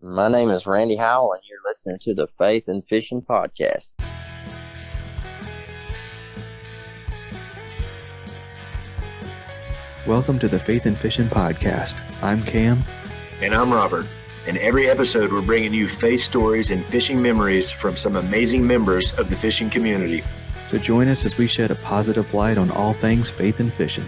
My name is Randy Howell, and you're listening to the Faith and Fishing Podcast. Welcome to the Faith and Fishing Podcast. I'm Cam. And I'm Robert. In every episode, we're bringing you faith stories and fishing memories from some amazing members of the fishing community. So join us as we shed a positive light on all things faith and fishing.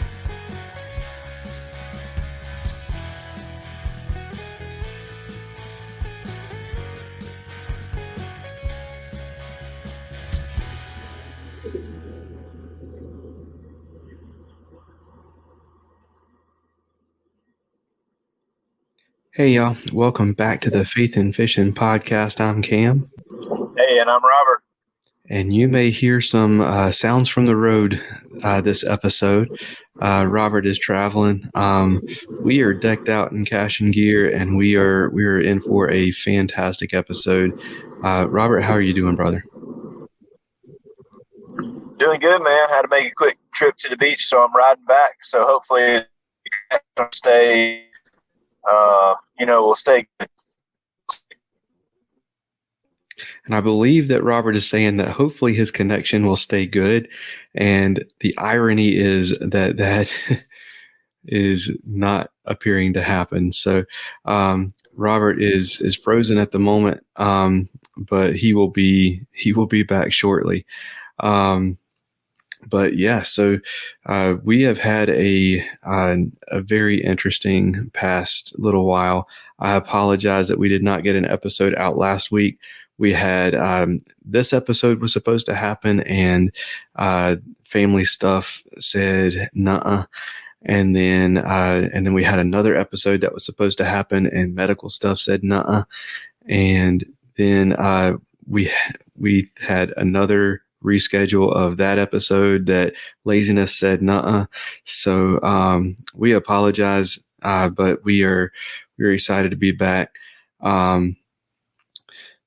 Hey y'all, welcome back to the Faith and Fishing Podcast. I'm Cam. Hey, and I'm Robert. And you may hear some sounds from the road this episode. Robert is traveling. We are decked out in Cashion gear, and we are in for a fantastic episode. Robert, how are you doing, brother? Doing good, man. Had to make a quick trip to the beach, so I'm riding back. So hopefully we'll stay good. And I believe that Robert is saying that hopefully his connection will stay good. And the irony is that is not appearing to happen. So Robert is frozen at the moment, but he will be back shortly. But yeah, so we have had a very interesting past little while. I apologize that we did not get an episode out last week. We had this episode was supposed to happen, and family stuff said nuh-uh. And then we had another episode that was supposed to happen, and medical stuff said nuh-uh. And then we had another reschedule of that episode that laziness said nuh-uh. So we apologize, but we're excited to be back. Robert,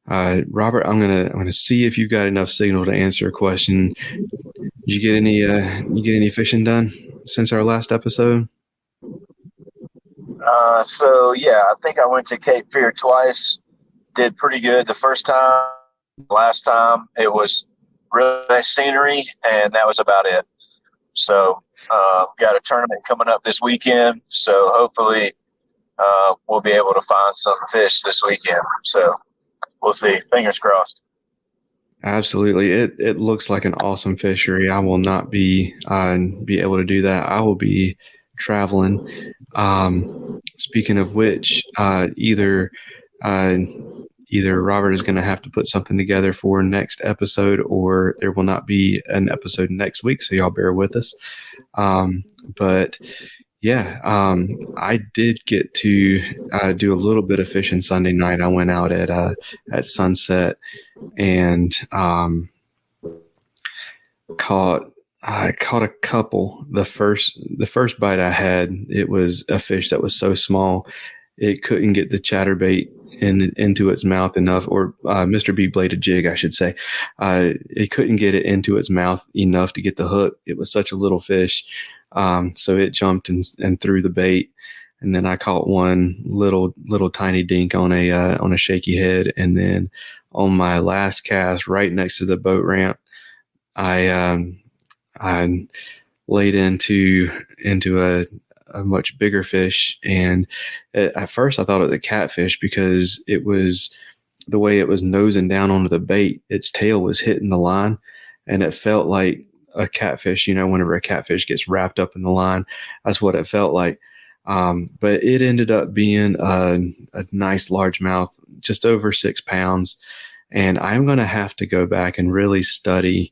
I'm gonna see if you've got enough signal to answer a question. Did you get any fishing done since our last episode? So I think I went to Cape Fear twice. Did pretty good the first time. Last time it was really nice scenery, and that was about it. So got a tournament coming up this weekend, so hopefully we'll be able to find some fish this weekend. So we'll see. Fingers crossed. Absolutely. It looks like an awesome fishery. I will not be able to do that. I will be traveling. Speaking of which, either Robert is going to have to put something together for next episode, or there will not be an episode next week. So y'all bear with us. But yeah, I did get to do a little bit of fishing Sunday night. I went out at sunset and caught a couple. The first bite I had, it was a fish that was so small it couldn't get the chatterbait into its mouth enough, or Mr. B bladed jig, I should say. It couldn't get it into its mouth enough to get the hook. It was such a little fish. So it jumped and threw the bait, and then I caught one little tiny dink on a shaky head, and then on my last cast, right next to the boat ramp, I laid into a much bigger fish, and at first I thought it was a catfish because it was the way it was nosing down onto the bait. Its tail was hitting the line, and it felt like a catfish. Whenever a catfish gets wrapped up in the line, that's what it felt like. But it ended up being a nice largemouth, just over 6 pounds. And I'm going to have to go back and really study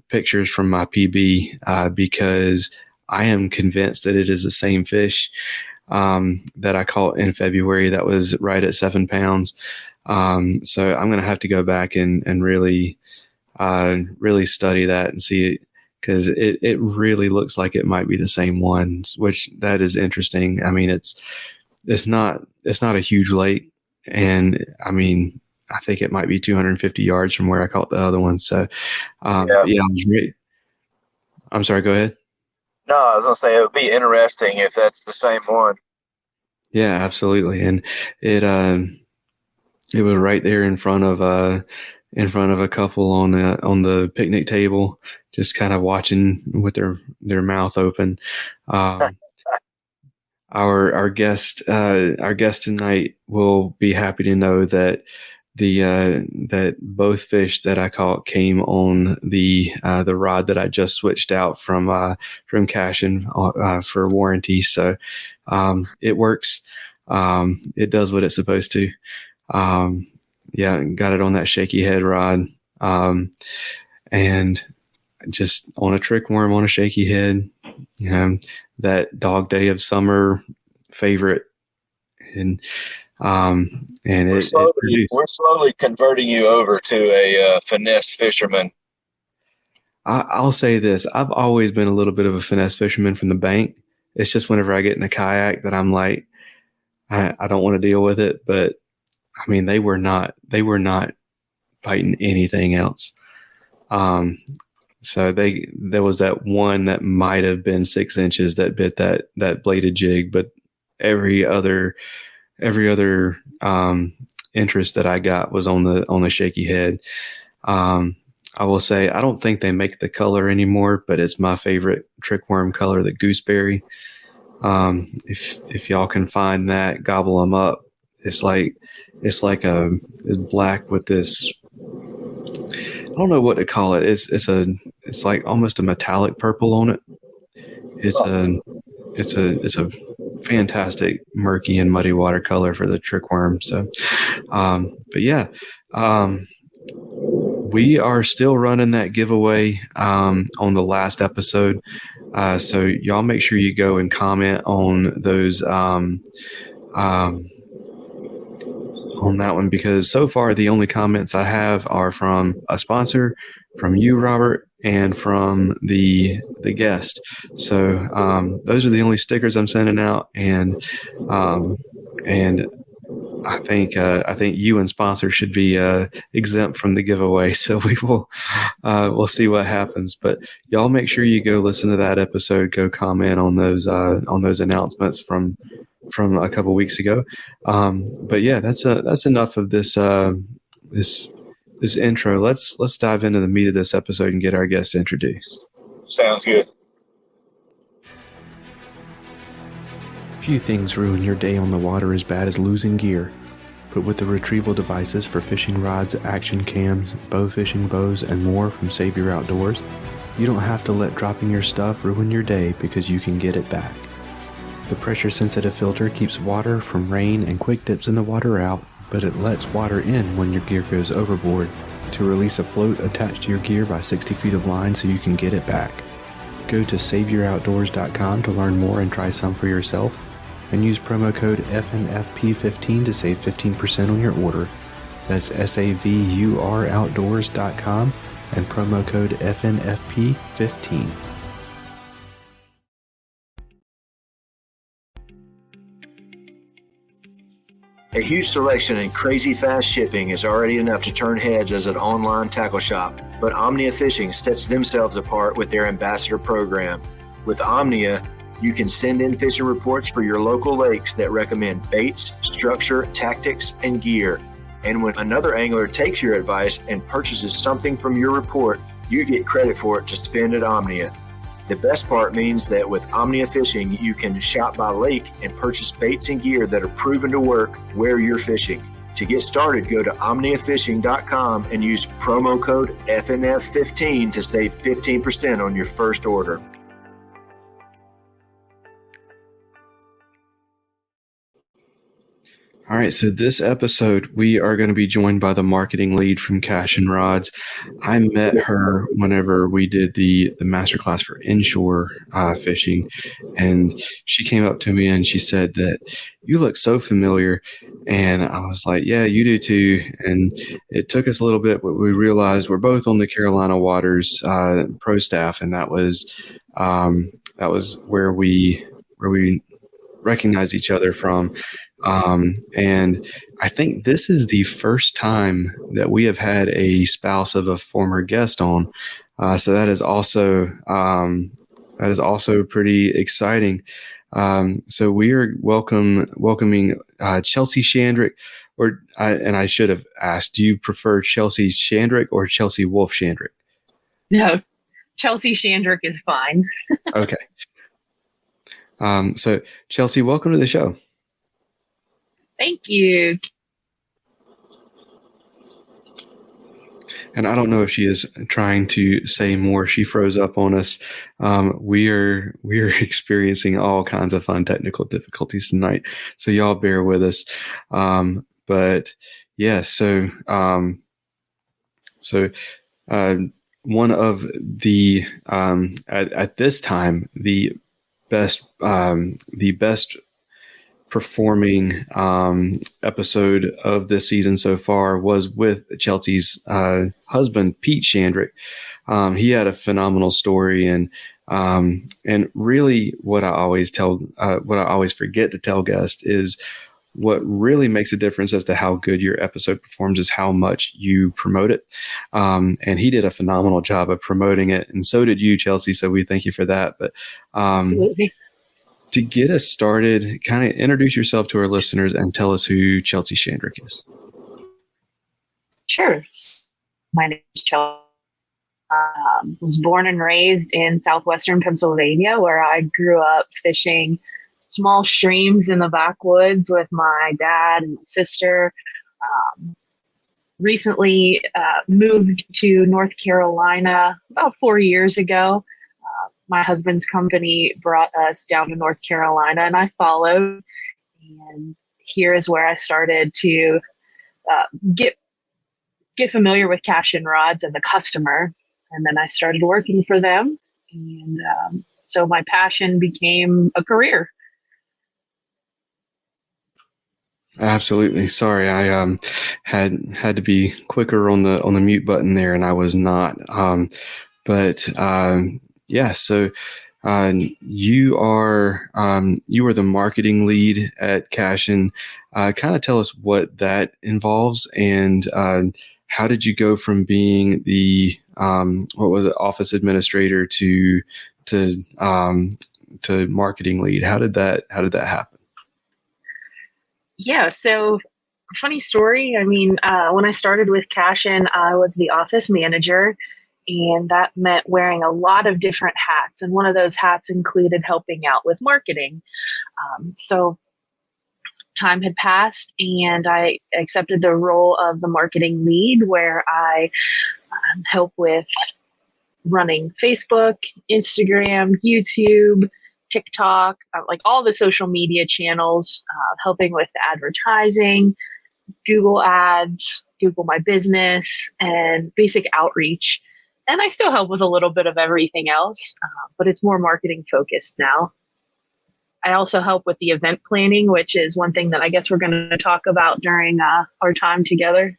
pictures from my PB because I am convinced that it is the same fish that I caught in February that was right at 7 pounds. So I'm going to have to go back and really study that and see it, because it really looks like it might be the same one, which that is interesting. I mean, it's not a huge lake, and I mean, I think it might be 250 yards from where I caught the other one. So, I'm sorry, go ahead. No, I was going to say it would be interesting if that's the same one. Yeah, absolutely. And it it was right there in front of a couple on the picnic table, just kind of watching with their mouth open. Um, our guest tonight will be happy to know that that both fish that I caught came on the rod that I just switched out from Cashion for warranty. So it works. It does what it's supposed to. Um, yeah, got it on that shaky head rod, and just on a trick worm on a shaky head. You know, that dog day of summer favorite, and it produced. We're slowly converting you over to a finesse fisherman. I'll say this: I've always been a little bit of a finesse fisherman from the bank. It's just whenever I get in a kayak that I'm like, I don't want to deal with it. But I mean, they were not biting anything else. So there was that one that might have been 6 inches that bit that bladed jig, but every other interest that I got was on the shaky head. I will say I don't think they make the color anymore, but it's my favorite trick worm color, the gooseberry. If y'all can find that, gobble them up. It's like it's black with this. I don't know what to call it. It's like almost a metallic purple on it. It's a fantastic murky and muddy watercolor for the trick worm. So, but yeah, we are still running that giveaway on the last episode. So y'all make sure you go and comment on those on that one, because so far the only comments I have are from a sponsor, from you, Robert, and from the guest. So those are the only stickers I'm sending out, and I think you and sponsor should be exempt from the giveaway. So we'll see what happens. But y'all make sure you go listen to that episode. Go comment on those announcements from a couple weeks ago. But yeah, that's enough of this intro. Let's dive into the meat of this episode and get our guests introduced. Sounds good. Few things ruin your day on the water as bad as losing gear. But with the retrieval devices for fishing rods, action cams, bow fishing bows, and more from Save Your Outdoors, you don't have to let dropping your stuff ruin your day, because you can get it back. The pressure-sensitive filter keeps water from rain and quick dips in the water out, but it lets water in when your gear goes overboard to release a float attached to your gear by 60 feet of line so you can get it back. Go to SaveYourOutdoors.com to learn more and try some for yourself, and use promo code FNFP15 to save 15% on your order. That's SaveYourOutdoors.com and promo code FNFP15. A huge selection and crazy fast shipping is already enough to turn heads as an online tackle shop, but Omnia Fishing sets themselves apart with their ambassador program. With Omnia, you can send in fishing reports for your local lakes that recommend baits, structure, tactics, and gear. And when another angler takes your advice and purchases something from your report, you get credit for it to spend at Omnia. The best part means that with Omnia Fishing, you can shop by lake and purchase baits and gear that are proven to work where you're fishing. To get started, go to omniafishing.com and use promo code FNF15 to save 15% on your first order. All right, so this episode, we are going to be joined by the marketing lead from Cashion Rods. I met her whenever we did the masterclass for inshore fishing, and she came up to me and she said that you look so familiar, and I was like, yeah, you do too. And it took us a little bit, but we realized we're both on the Carolina Waters pro staff, and that was where we recognized each other from. And I think this is the first time that we have had a spouse of a former guest on. So that is also pretty exciting. So we are welcoming Chelsea Shandrick, and I should have asked, do you prefer Chelsea Shandrick or Chelsea Wolf Shandrick? No, Chelsea Shandrick is fine. Okay. So Chelsea, welcome to the show. Thank you. And I don't know if she is trying to say more. She froze up on us. We are experiencing all kinds of fun technical difficulties tonight, so y'all bear with us. But yeah, so one of the at this time the best performing episode of this season so far was with Chelsea's husband, Pete Shandrick. He had a phenomenal story, and really what I always forget to tell guests is what really makes a difference as to how good your episode performs is how much you promote it. And he did a phenomenal job of promoting it, and so did you, Chelsea. So we thank you for that. But Absolutely. to get us started, kind of introduce yourself to our listeners and tell us who Chelsea Shandrick is. Sure. My name is Chelsea. Was born and raised in southwestern Pennsylvania, where I grew up fishing small streams in the backwoods with my dad and sister. Recently moved to North Carolina about 4 years ago. My husband's company brought us down to North Carolina, and I followed. And here is where I started to get familiar with Cashion rods as a customer. And then I started working for them. And so my passion became a career. Absolutely. Sorry, I had to be quicker on the mute button there, and I was not. Yeah. So you are the marketing lead at Cashion. Kind of tell us what that involves, and how did you go from being the office administrator to marketing lead? How did that happen? Yeah. So funny story. I mean, when I started with Cashion, I was the office manager. And that meant wearing a lot of different hats. And one of those hats included helping out with marketing. So time had passed, and I accepted the role of the marketing lead, where I help with running Facebook, Instagram, YouTube, TikTok, like all the social media channels, helping with the advertising, Google Ads, Google My Business, and basic outreach. And I still help with a little bit of everything else, but it's more marketing focused now. I also help with the event planning, which is one thing that I guess we're going to talk about during our time together.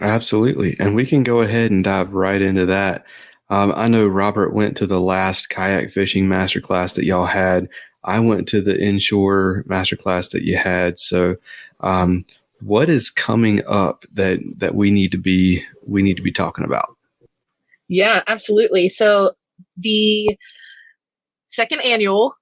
Absolutely. And we can go ahead and dive right into that. I know Robert went to the last kayak fishing masterclass that y'all had. I went to the inshore masterclass that you had. So what is coming up that we need to be talking about? Yeah, absolutely. So the second annual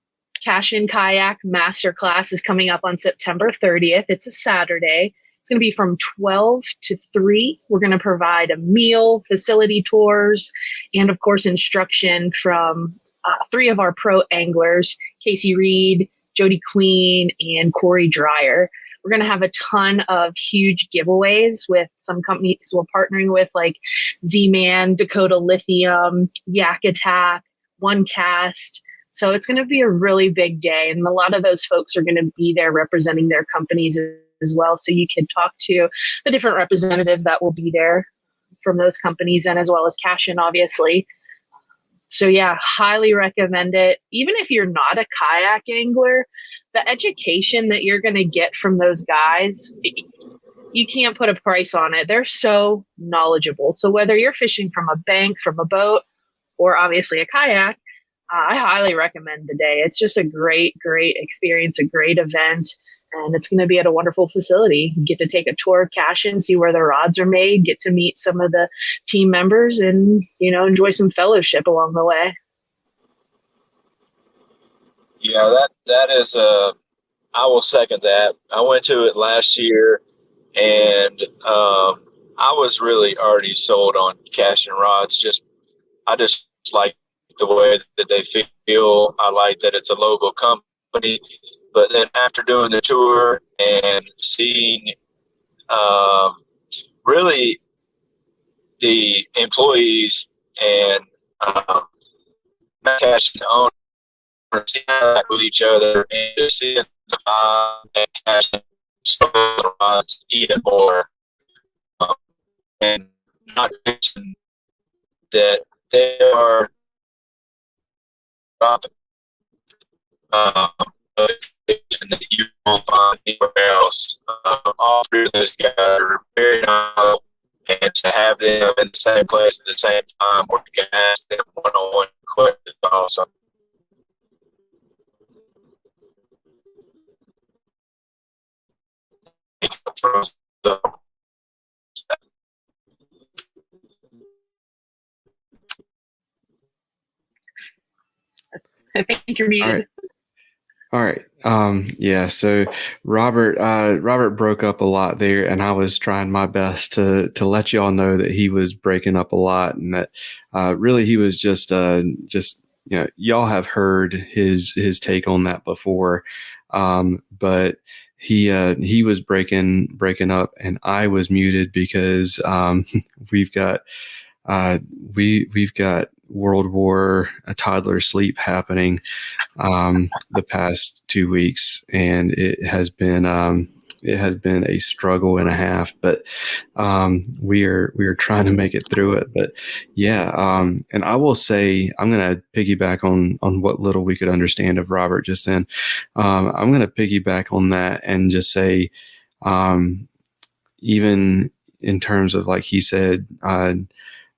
Cashion Kayak Masterclass is coming up on September 30th. It's a Saturday. It's going to be from 12 to 3. We're going to provide a meal, facility tours, and of course, instruction from 3 of our pro anglers, Casey Reed, Jody Queen, and Corey Dreyer. We're going to have a ton of huge giveaways with some companies we're partnering with, like Z-Man, Dakota Lithium, Yak Attack, One Cast. So it's going to be a really big day. And a lot of those folks are going to be there representing their companies as well. So you can talk to the different representatives that will be there from those companies, and as well as Cashion, obviously. So yeah, highly recommend it. Even if you're not a kayak angler, the education that you're going to get from those guys, you can't put a price on it. They're so knowledgeable. So whether you're fishing from a bank, from a boat, or obviously a kayak, I highly recommend the day. It's just a great experience, a great event, and it's going to be at a wonderful facility. You get to take a tour of Cashion, see where the rods are made, get to meet some of the team members, and enjoy some fellowship along the way. Yeah, that is I will second that. I went to it last year, and I was really already sold on Cashion rods. I just like the way that they feel. I like that it's a local company. But then after doing the tour and seeing really the employees and Cashion owners interact with each other, and just seeing the vibe and Cashion rods even more. Um, and not to mention that they are dropping that you won't find anywhere else. All three of those guys are very knowledgeable, and to have them in the same place at the same time where you can ask them one-on-one questions is awesome. So, I think you're muted. All right. Yeah. So Robert broke up a lot there, and I was trying my best to let y'all know that he was breaking up a lot, and that really he was just y'all have heard his take on that before, but he was breaking up, and I was muted because we've got we've got World War a toddler sleep happening the past 2 weeks, and it has been a struggle and a half, but we are trying to make it through it. But yeah, and I will say, I'm going to piggyback on what little we could understand of Robert just then. I'm going to piggyback on that and just say, even in terms of, like he said,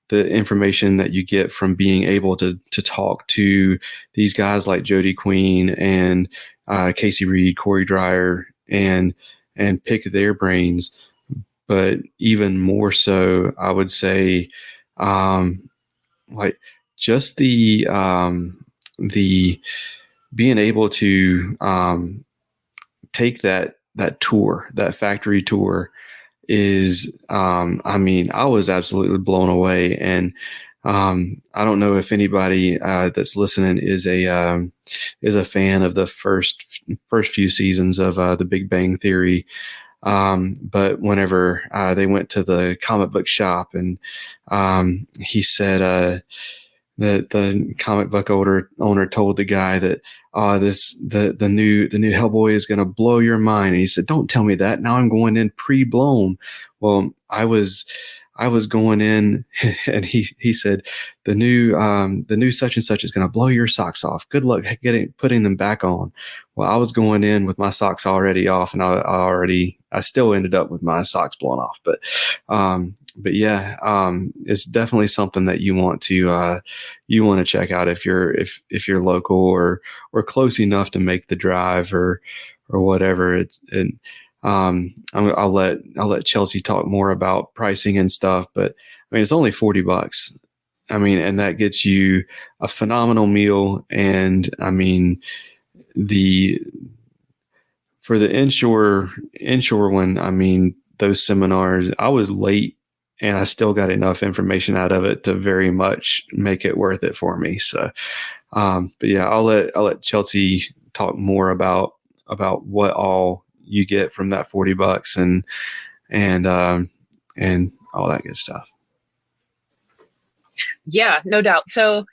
the information that you get from being able to talk to these guys like Jody Queen and Casey Reed, Corey Dreyer, and pick their brains. But even more so, I would say, like just the being able to take that tour, that factory tour, is I mean, I was absolutely blown away. And I don't know if anybody that's listening is a fan of the first few seasons of The Big Bang Theory. But whenever they went to the comic book shop, and he said the comic book owner told the guy that the new Hellboy is going to blow your mind, and he said, "Don't tell me that. Now I'm going in pre-blown." Well, I was going in, and he said, the new such and such is going to blow your socks off. Good luck putting them back on. Well, I was going in with my socks already off, and I still ended up with my socks blown off. But yeah, it's definitely something that you want to check out if you're local or close enough to make the drive or whatever. I'll let Chelsea talk more about pricing and stuff, but I mean, it's only $40. I mean, and that gets you a phenomenal meal. And I mean, for the inshore one, I mean, those seminars, I was late and I still got enough information out of it to very much make it worth it for me. So, but yeah, I'll let Chelsea talk more about what all you get from that $40 and all that good stuff. Yeah, no doubt. So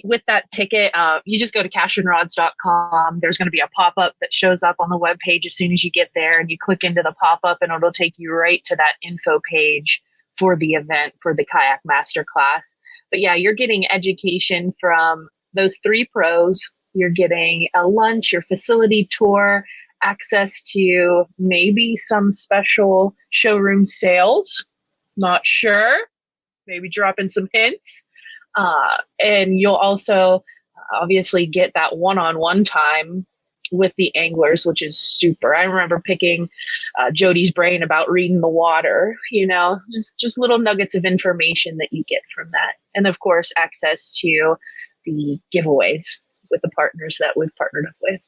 with that ticket, you just go to cashionrods.com. There's going to be a pop-up that shows up on the webpage as soon as you get there, and you click into the pop-up, and it'll take you right to that info page for the event, for the kayak masterclass. But yeah, you're getting education from those three pros. You're getting a lunch, your facility tour, access to maybe some special showroom sales. Not sure. Maybe drop in some hints. And you'll also obviously get that one-on-one time with the anglers, which is super. I remember picking Jody's brain about reading the water, just little nuggets of information that you get from that. And of course, access to the giveaways with the partners that we've partnered up with.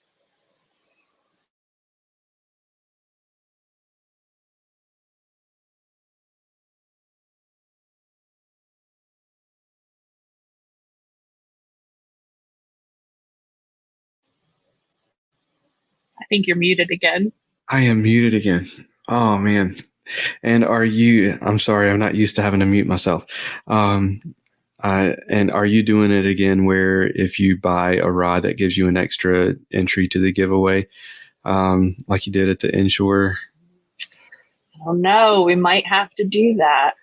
I think you're muted again. I am muted again. Oh man. And I'm sorry, I'm not used to having to mute myself. And are you doing it again where if you buy a rod that gives you an extra entry to the giveaway, like you did at the inshore? Oh no, we might have to do that.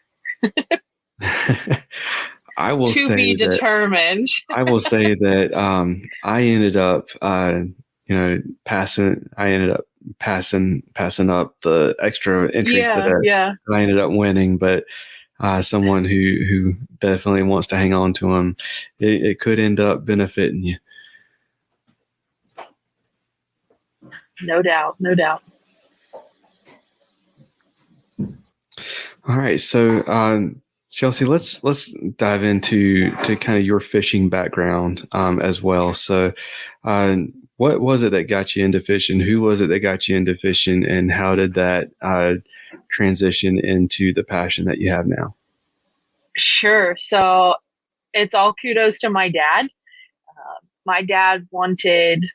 I will to say be that, determined. I will say that I ended up, passing up the extra entries to that. Yeah. And I ended up winning, but someone who definitely wants to hang on to them, it could end up benefiting you. No doubt. All right, so Chelsea, let's dive into kind of your fishing background as well. So, what was it that got you into fishing? Who was it that got you into fishing, and how did that transition into the passion that you have now? Sure. So it's all kudos to my dad. My dad wanted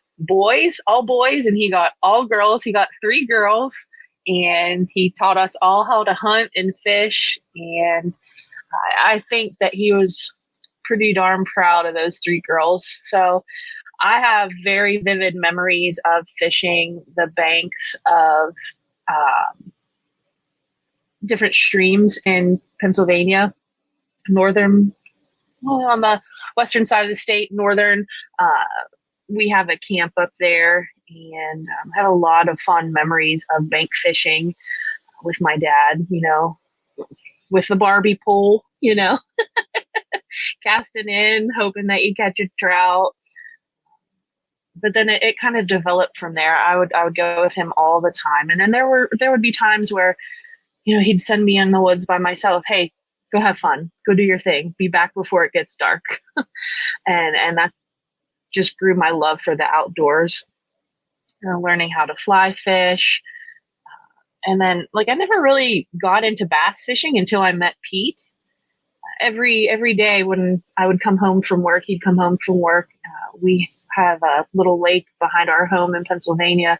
all boys, and he got all girls. He got 3 girls, and he taught us all how to hunt and fish. And I think that he was pretty darn proud of those 3 girls. So I have very vivid memories of fishing the banks of different streams in Pennsylvania, on the western side of the state, northern. We have a camp up there, and have a lot of fond memories of bank fishing with my dad, with the Barbie pole, casting in, hoping that you catch a trout. But then it kind of developed from there. I would go with him all the time. And then there would be times where, he'd send me in the woods by myself. Hey, go have fun, go do your thing, be back before it gets dark. and that just grew my love for the outdoors, learning how to fly fish. And then I never really got into bass fishing until I met Pete. Every day when I would come home from work, he'd come home from work. We have a little lake behind our home in Pennsylvania,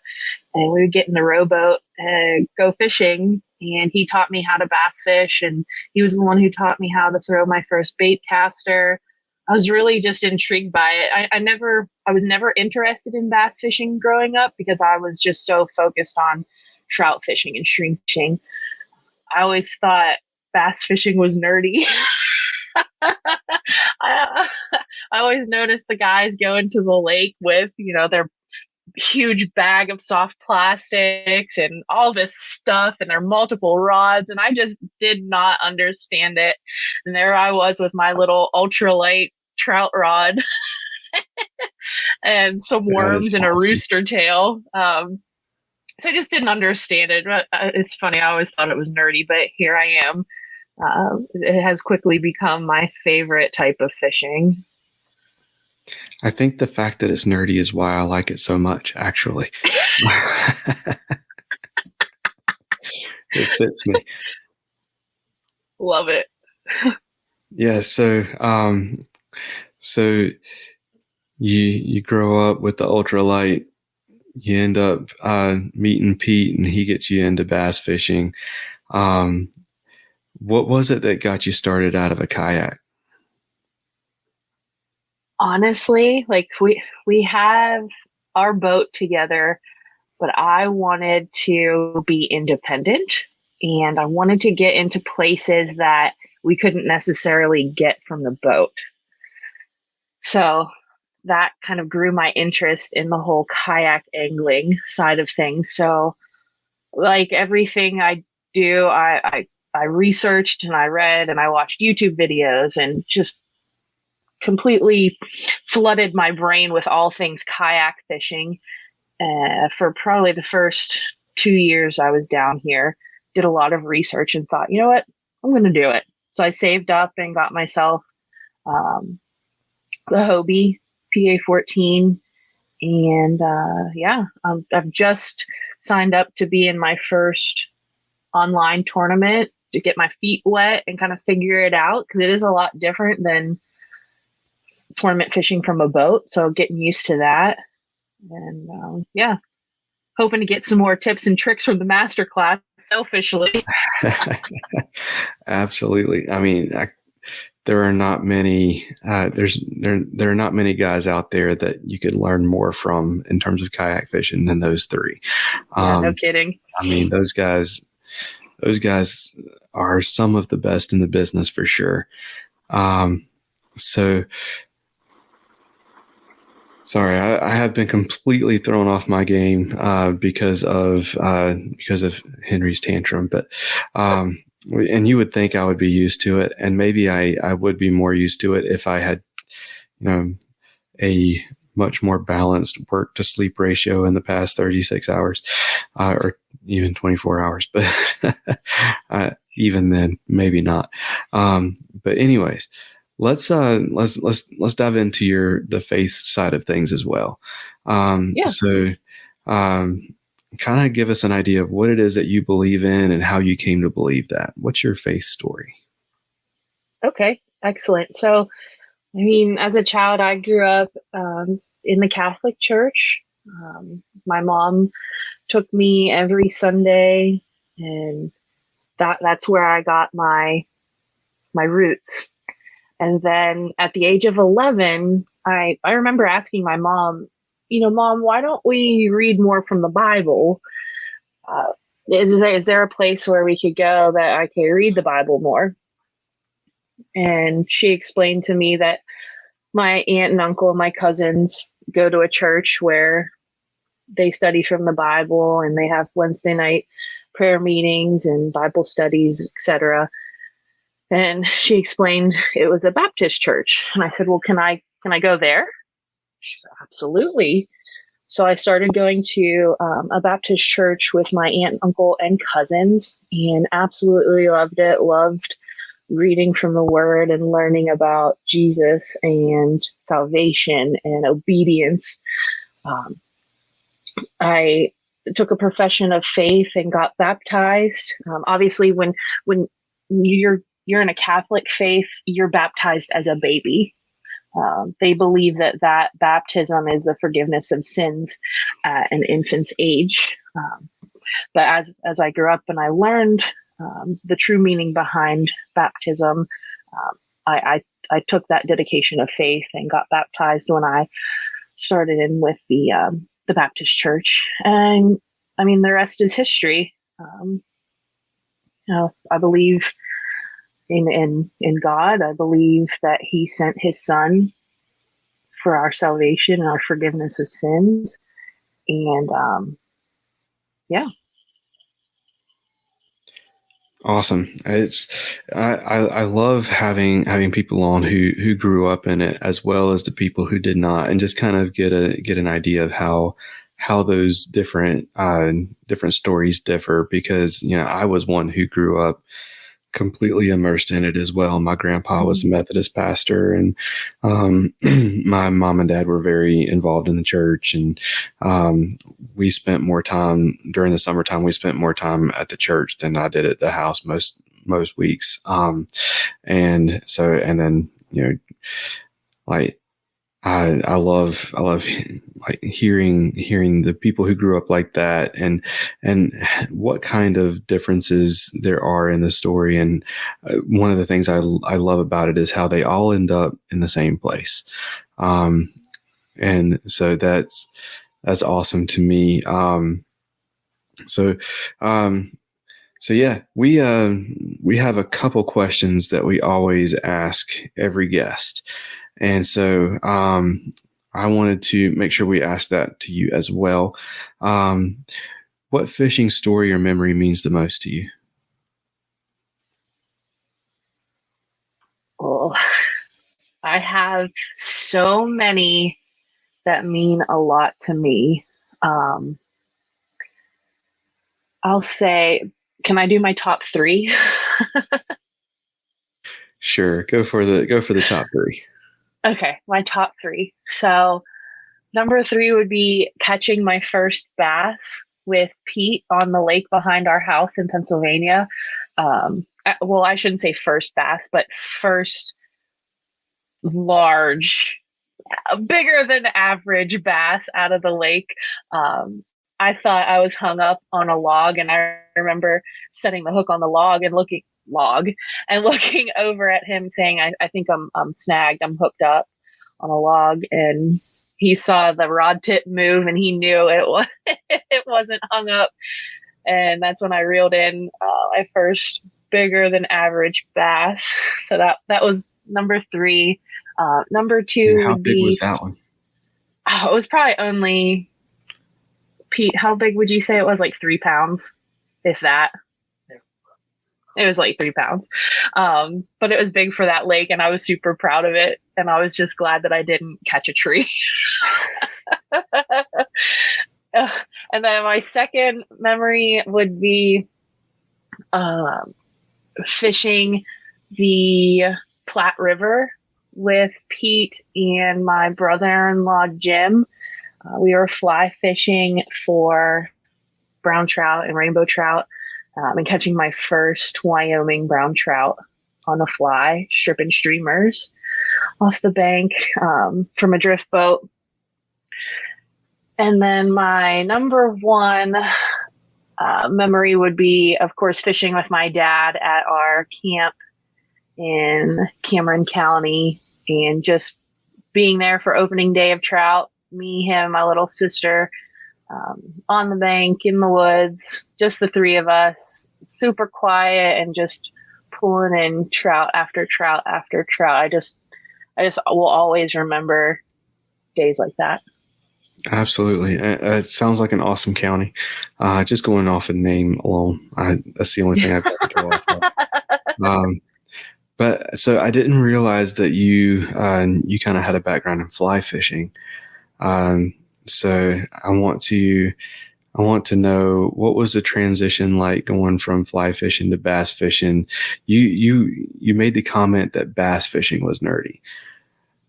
and we would get in the rowboat and go fishing. And he taught me how to bass fish, and he was the one who taught me how to throw my first bait caster. I was really just intrigued by it. I was never interested in bass fishing growing up because I was just so focused on trout fishing and stream fishing. I always thought bass fishing was nerdy. I always noticed the guys go into the lake with, their huge bag of soft plastics and all this stuff and their multiple rods. And I just did not understand it. And there I was with my little ultralight trout rod and some worms and a rooster tail. So I just didn't understand it. But it's funny. I always thought it was nerdy, but here I am. It has quickly become my favorite type of fishing. I think the fact that it's nerdy is why I like it so much, actually. It fits me. Love it. Yeah. So you grow up with the ultralight. You end up meeting Pete, and he gets you into bass fishing. What was it that got you started out of a kayak? Honestly, we have our boat together, but I wanted to be independent, and I wanted to get into places that we couldn't necessarily get from the boat. So that kind of grew my interest in the whole kayak angling side of things. So everything I do, I researched and I read and I watched YouTube videos and just completely flooded my brain with all things kayak fishing. For probably the first 2 years I was down here, did a lot of research and thought, you know what, I'm going to do it. So I saved up and got myself the Hobie PA14. And I've just signed up to be in my first online tournament to get my feet wet and kind of figure it out, because it is a lot different than tournament fishing from a boat. So getting used to that. And hoping to get some more tips and tricks from the master class selfishly. Absolutely. I mean, there are not many, there are not many guys out there that you could learn more from in terms of kayak fishing than those three. No kidding. I mean, those guys are some of the best in the business for sure. So sorry, I have been completely thrown off my game because of Henry's tantrum, but and you would think I would be used to it, and maybe I would be more used to it if I had, a much more balanced work to sleep ratio in the past 36 hours, or even 24 hours, but even then, maybe not. But anyways, let's dive into the faith side of things as well. So kind of give us an idea of what it is that you believe in and how you came to believe that. What's your faith story? Okay, excellent. So, I mean, as a child, I grew up in the Catholic Church. My mom took me every Sunday, and that's where I got my roots. And then at the age of 11, I remember asking my mom, Mom, why don't we read more from the Bible? Is there a place where we could go that I could read the Bible more? And she explained to me that my aunt and uncle and my cousins go to a church where they study from the Bible, and they have Wednesday night prayer meetings and Bible studies, etc. And she explained it was a Baptist church. And I said, well, can I go there? She said, absolutely. So I started going to a Baptist church with my aunt, uncle, and cousins, and absolutely loved it. Loved reading from the Word and learning about Jesus and salvation and obedience. I took a profession of faith and got baptized. Obviously, when you're in a Catholic faith, you're baptized as a baby. They believe that baptism is the forgiveness of sins at an infant's age. But as I grew up and I learned the true meaning behind baptism, I took that dedication of faith and got baptized when I started in with the Baptist church. And I mean, the rest is history. I believe in God. I believe that He sent His Son for our salvation and our forgiveness of sins. And Awesome. I love having people on who grew up in it, as well as the people who did not, and just kind of get an idea of how those different stories differ, because I was one who grew up completely immersed in it as well. My grandpa was a Methodist pastor, and my mom and dad were very involved in the church, and we spent more time during the summertime. We spent more time at the church than I did at the house most weeks. And then like I love like hearing the people who grew up like that, and what kind of differences there are in the story. And one of the things I love about it is how they all end up in the same place. And so that's awesome to me. So yeah, we have a couple questions that we always ask every guest. And so I wanted to make sure we ask that to you as well. What fishing story or memory means the most to you? well, I have so many that mean a lot to me. I'll say, can I do my top three? Sure. Go for the top three. Okay, my top three. So number three would be catching my first bass with Pete on the lake behind our house in Pennsylvania. Well, I shouldn't say first bass, but first large, bigger than average bass out of the lake. I thought I was hung up on a log, and I remember setting the hook on the looking over at him saying, I think I'm snagged, I'm hooked up on a log. And he saw the rod tip move and he knew it was it wasn't hung up. And that's when I reeled in my first bigger than average bass. So that was number three. Number two And how would big be was that one? it was probably only Pete. How big would you say it was? Like 3 pounds, if that. It was like 3 pounds. But it was big for that lake and I was super proud of it. And I was just glad that I didn't catch a tree. And then my second memory would be fishing the Platte River with Pete and my brother-in-law, Jim. We were fly fishing for brown trout and rainbow trout. And catching my first Wyoming brown trout on a fly, stripping streamers off the bank from a drift boat. And then my number one memory would be, of course, fishing with my dad at our camp in Cameron County and just being there for opening day of trout, me, him, my little sister, on the bank, in the woods, just the three of us, super quiet and just pulling in trout after trout after trout. I just will always remember days like that. Absolutely. It sounds like an awesome county. Just going off a name alone, that's the only thing I've got to go off of. But so I didn't realize that you kind of had a background in fly fishing. So I want to know, what was the transition like going from fly fishing to bass fishing? You made the comment that bass fishing was nerdy.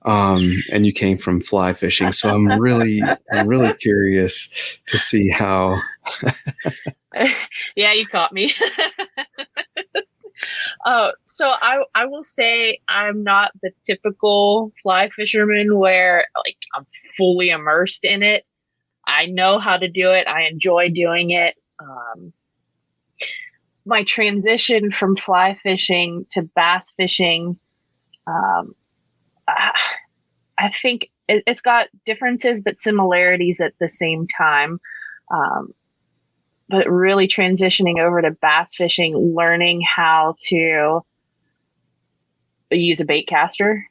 And you came from fly fishing. So I'm really curious to see how. Yeah, you caught me. So I will say I'm not the typical fly fisherman where like I'm fully immersed in it. I know how to do it. I enjoy doing it. My transition from fly fishing to bass fishing, I think it's got differences but similarities at the same time. But really transitioning over to bass fishing, learning how to use a bait caster,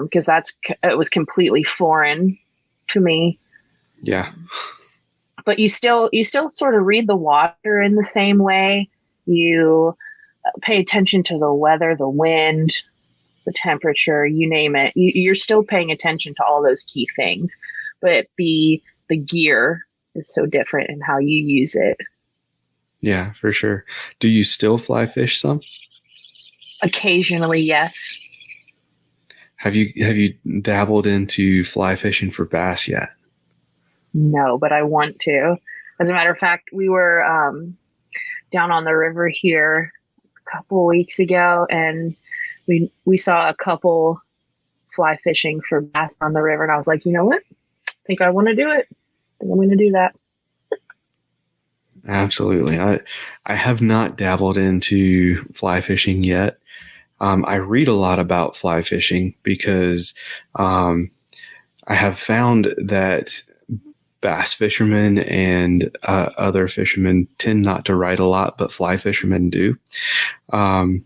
because it was completely foreign to me. Yeah. But you still sort of read the water in the same way. You pay attention to the weather, the wind, the temperature, you name it. You're still paying attention to all those key things, but the gear is so different in how you use it. Yeah, for sure. Do you still fly fish some? Occasionally, yes. Have you dabbled into fly fishing for bass yet? No, but I want to. As a matter of fact, we were down on the river here a couple of weeks ago, and we saw a couple fly fishing for bass on the river, and I was like, you know what? I think I want to do it. I'm going to do that. Absolutely. I have not dabbled into fly fishing yet. I read a lot about fly fishing because I have found that bass fishermen and other fishermen tend not to write a lot, but fly fishermen do. So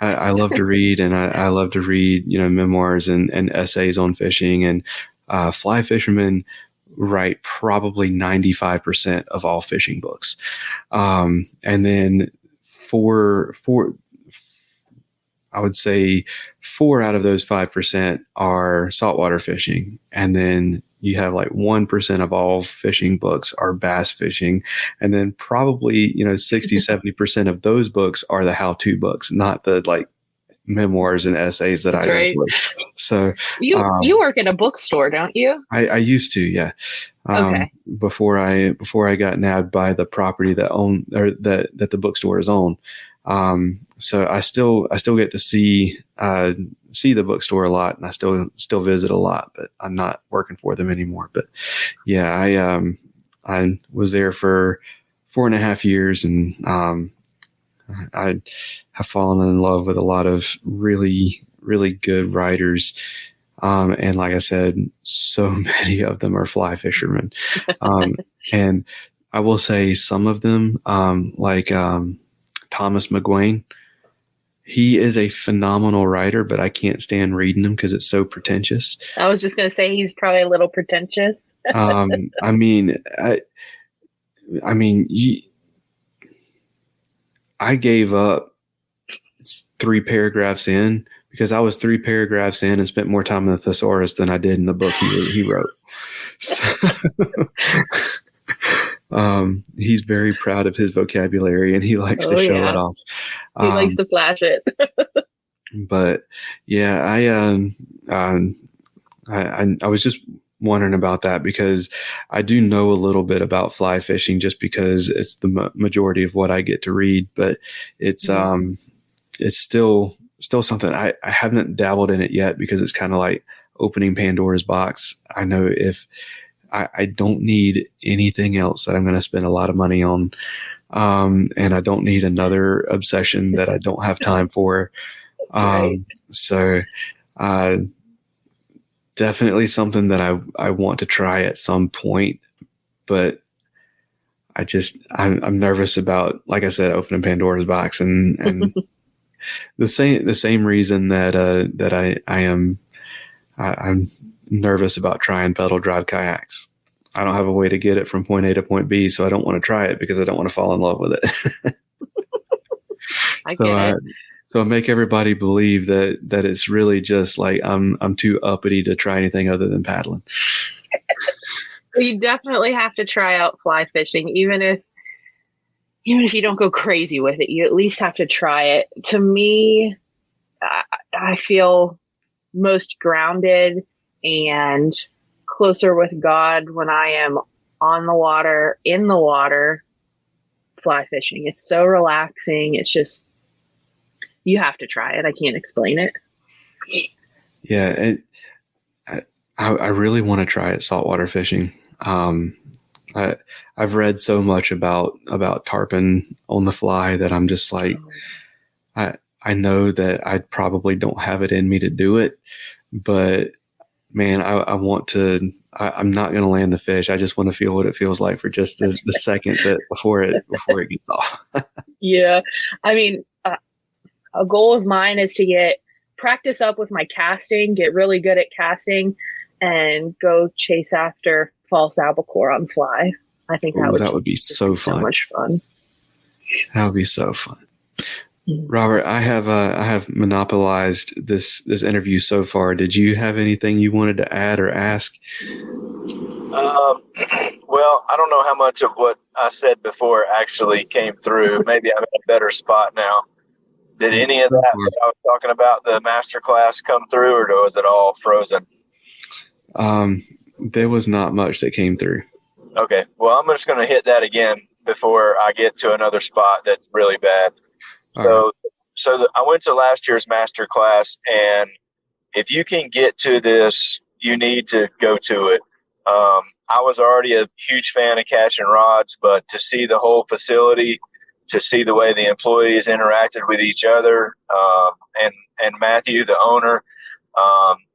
I love to read, and I love to read, memoirs and essays on fishing, and fly fishermen write probably 95% of all fishing books. And then I would say 4 out of those 5% are saltwater fishing. And then you have like 1% of all fishing books are bass fishing. And then probably, 60, 70% of those books are the how-to books, not the like memoirs and essays that That's I right. enjoy. So You work in a bookstore, don't you? I used to, yeah. Okay. Before I got nabbed by the property that the bookstore is on. So I still get to see the bookstore a lot, and I still visit a lot, but I'm not working for them anymore. But yeah, I was there for 4.5 years, and I have fallen in love with a lot of really, really good writers. And like I said, so many of them are fly fishermen. And I will say some of them, like Thomas McGuane, he is a phenomenal writer, but I can't stand reading him because it's so pretentious. I was just going to say he's probably a little pretentious. I mean, I gave up 3 paragraphs in because I was 3 paragraphs in and spent more time in the thesaurus than I did in the book he wrote. So, he's very proud of his vocabulary and he likes to show it off. He likes to flash it. But yeah, I was just wondering about that because I do know a little bit about fly fishing just because it's the majority of what I get to read, but it's still something I haven't dabbled in it yet because it's kind of like opening Pandora's box. I know if I don't need anything else that I'm going to spend a lot of money on. And I don't need another obsession that I don't have time for. Right. So, definitely something that I want to try at some point, but I'm nervous about, like I said, opening Pandora's box and the same reason that I'm nervous about trying pedal drive kayaks. I don't have a way to get it from point A to point B, so I don't want to try it because I don't want to fall in love with it. So I make everybody believe that it's really just like I'm too uppity to try anything other than paddling. You definitely have to try out fly fishing, even if you don't go crazy with it. You at least have to try it. To me, I feel most grounded and closer with God when I am on the water, in the water, fly fishing. It's so relaxing. It's just, you have to try it. I can't explain it. Yeah. And I really want to try it saltwater fishing. I've read so much about tarpon on the fly that I'm just like, I know that I probably don't have it in me to do it, but man, I want to. I'm not going to land the fish. I just want to feel what it feels like for just the second bit before it gets off. Yeah, I mean, a goal of mine is to practice up with my casting, get really good at casting, and go chase after false albacore on fly. I think that would be so fun. So much fun. That would be so fun. Robert, I have monopolized this interview so far. Did you have anything you wanted to add or ask? Well, I don't know how much of what I said before actually came through. Maybe I'm in a better spot now. Did any of that I was talking about, the master class, come through, or was it all frozen? There was not much that came through. Okay. Well, I'm just going to hit that again before I get to another spot that's really bad. So I went to last year's master class, and if you can get to this, you need to go to it. I was already a huge fan of Cashion rods, but to see the whole facility, to see the way the employees interacted with each other, and Matthew, the owner,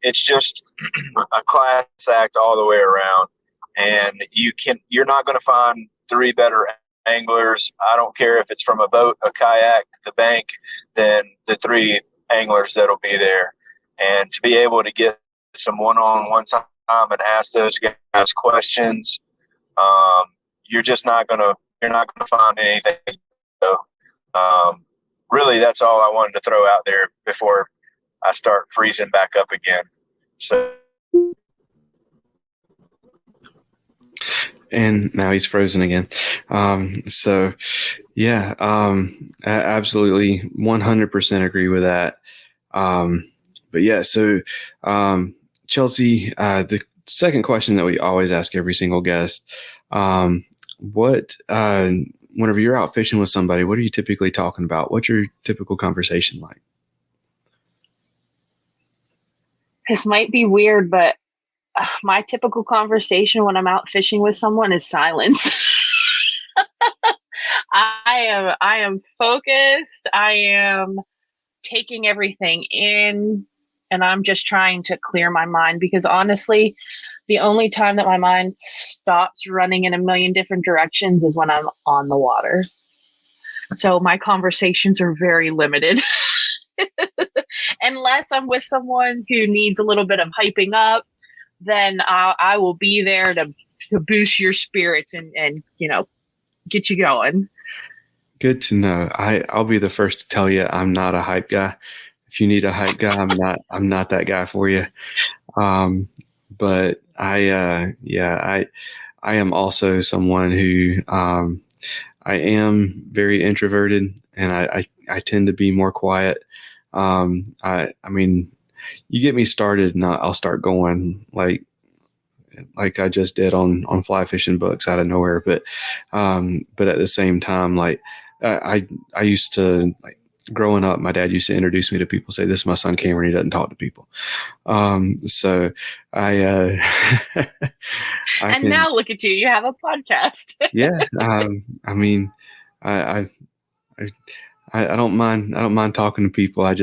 it's just a class act all the way around. And you're not going to find 3 better anglers. I don't care if it's from a boat, a kayak, the bank, than the 3 anglers that'll be there. And to be able to get some one-on-one time and ask those guys questions, you're not gonna find anything. So really, that's all I wanted to throw out there before I start freezing back up again. So. And now he's frozen again. I absolutely 100% agree with that. But yeah, so Chelsea, the second question that we always ask every single guest, whenever you're out fishing with somebody, what are you typically talking about? What's your typical conversation like? This might be weird, but my typical conversation when I'm out fishing with someone is silence. I am focused. I am taking everything in, and I'm just trying to clear my mind, because honestly, the only time that my mind stops running in a million different directions is when I'm on the water. So my conversations are very limited. Unless I'm with someone who needs a little bit of hyping up, then I will be there to boost your spirits and get you going. Good to know. I'll be the first to tell you I'm not a hype guy. If you need a hype guy, I'm not that guy for you. But I am also someone who I am very introverted, and I tend to be more quiet. I mean, you get me started and I'll start going like I just did on fly fishing books out of nowhere. But at the same time, like I used to, like, growing up, my dad used to introduce me to people, say, "This is my son Cameron. He doesn't talk to people." So I now look at you. You have a podcast. Yeah. I mean, I don't mind talking to people. I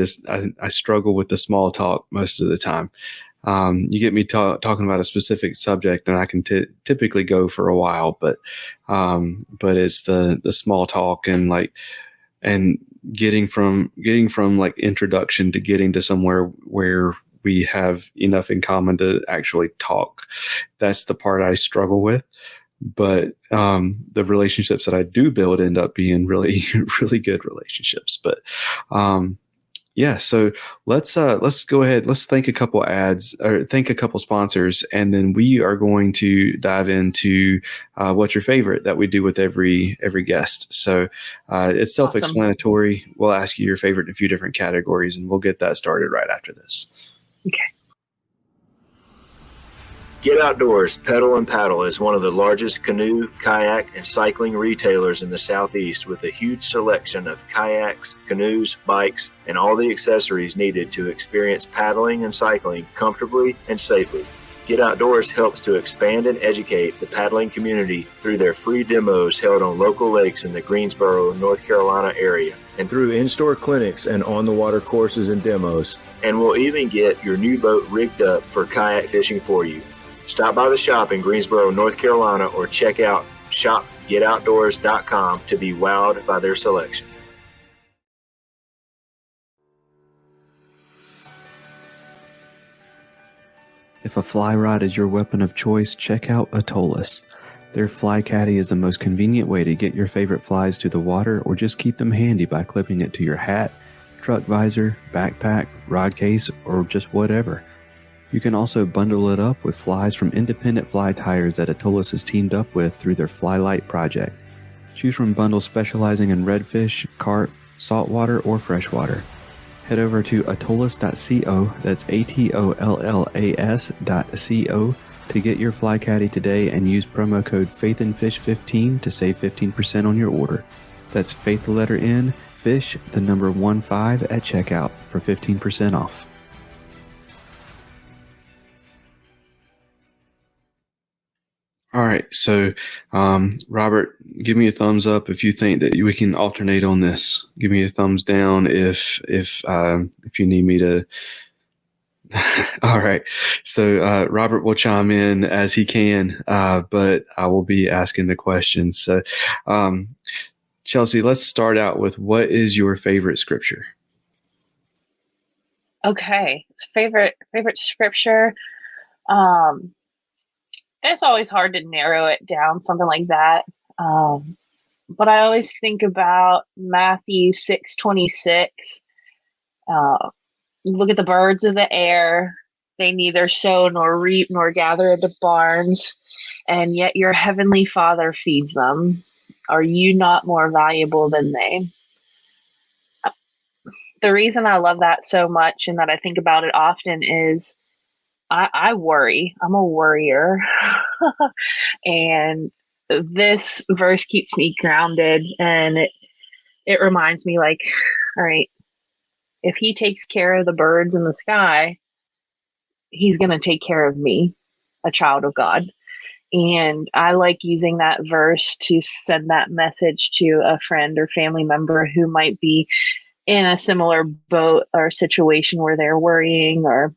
struggle with the small talk most of the time. You get me talking about a specific subject, and I can typically go for a while, but it's the small talk and getting from like introduction to getting to somewhere where we have enough in common to actually talk. That's the part I struggle with. But the relationships that I do build end up being really, really good relationships. But yeah, so let's go ahead. Let's thank a couple ads, or thank a couple sponsors, and then we are going to dive into what's your favorite that we do with every guest. So it's self-explanatory. Awesome. We'll ask you your favorite in a few different categories, and we'll get that started right after this. Okay. Get Outdoors Pedal and Paddle is one of the largest canoe, kayak, and cycling retailers in the Southeast, with a huge selection of kayaks, canoes, bikes, and all the accessories needed to experience paddling and cycling comfortably and safely. Get Outdoors helps to expand and educate the paddling community through their free demos held on local lakes in the Greensboro, North Carolina area, and through in-store clinics and on-the-water courses and demos. And we'll even get your new boat rigged up for kayak fishing for you. Stop by the shop in Greensboro, North Carolina, or check out shopgetoutdoors.com to be wowed by their selection. If a fly rod is your weapon of choice, check out Atollas. Their Fly Caddy is the most convenient way to get your favorite flies to the water, or just keep them handy by clipping it to your hat, truck visor, backpack, rod case, or just whatever. You can also bundle it up with flies from independent fly tires that Atollas has teamed up with through their Fly Light project. Choose from bundles specializing in redfish, carp, saltwater, or freshwater. Head over to atollas.co, that's ATOLLAS.co, to get your Fly Caddy today and use promo code faithnfish15 to save 15% on your order. That's faith the letter N, fish the number 15 at checkout for 15% off. All right, so Robert, give me a thumbs up if you think that we can alternate on this. Give me a thumbs down if you need me to. All right, so Robert will chime in as he can, but I will be asking the questions. So, Chelsea, let's start out with, what is your favorite scripture? Okay, favorite scripture. It's always hard to narrow it down, something like that. But I always think about Matthew 6:26. Look at the birds of the air. They neither sow nor reap nor gather into barns, and yet your heavenly Father feeds them. Are you not more valuable than they? the reason I love that so much and that I think about it often is I worry. I'm a worrier. And this verse keeps me grounded, and it reminds me, like, all right, if he takes care of the birds in the sky, he's going to take care of me, a child of God. And I like using that verse to send that message to a friend or family member who might be in a similar boat or situation where they're worrying or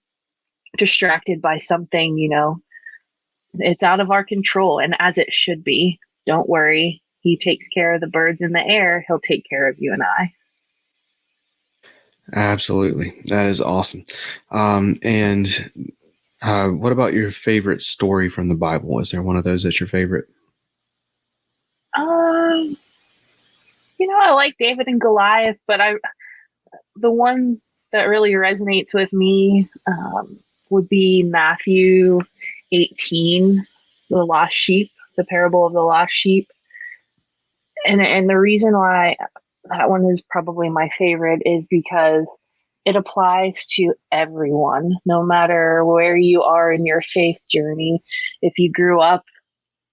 distracted by something. It's out of our control, and as it should be. Don't worry. He takes care of the birds in the air. He'll take care of you and I. Absolutely. That is awesome. And what about your favorite story from the Bible? Is there one of those that's your favorite? I like David and Goliath, but the one that really resonates with me would be Matthew 18, the lost sheep, the parable of the lost sheep. And the reason why that one is probably my favorite is because it applies to everyone, no matter where you are in your faith journey. If you grew up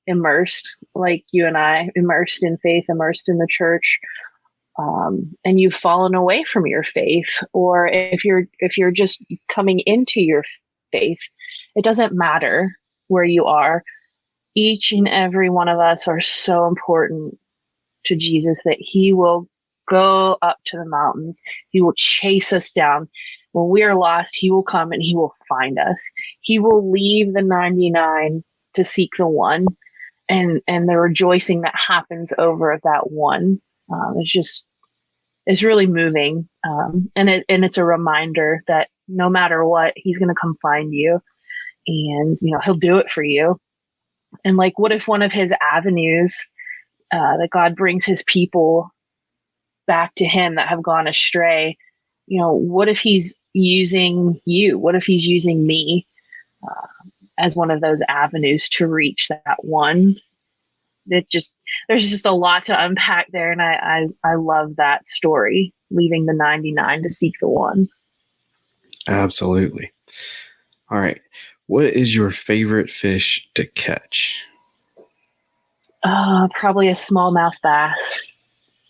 immersed, like you and I, immersed in faith, immersed in the church, and you've fallen away from your faith, or if you're just coming into your faith, it doesn't matter where you are. Each and every one of us are so important to Jesus that he will go up to the mountains. He will chase us down. When we are lost, he will come and he will find us. He will leave the 99 to seek the one, and the rejoicing that happens over that one. It's really moving. And it's a reminder that no matter what, he's going to come find you, and, he'll do it for you. And like, what if one of his avenues that God brings his people back to him that have gone astray, what if he's using you? What if he's using me as one of those avenues to reach that one? There's just a lot to unpack there, and I love that story, leaving the 99 to seek the one. Absolutely. All right. What is your favorite fish to catch? Probably a smallmouth bass.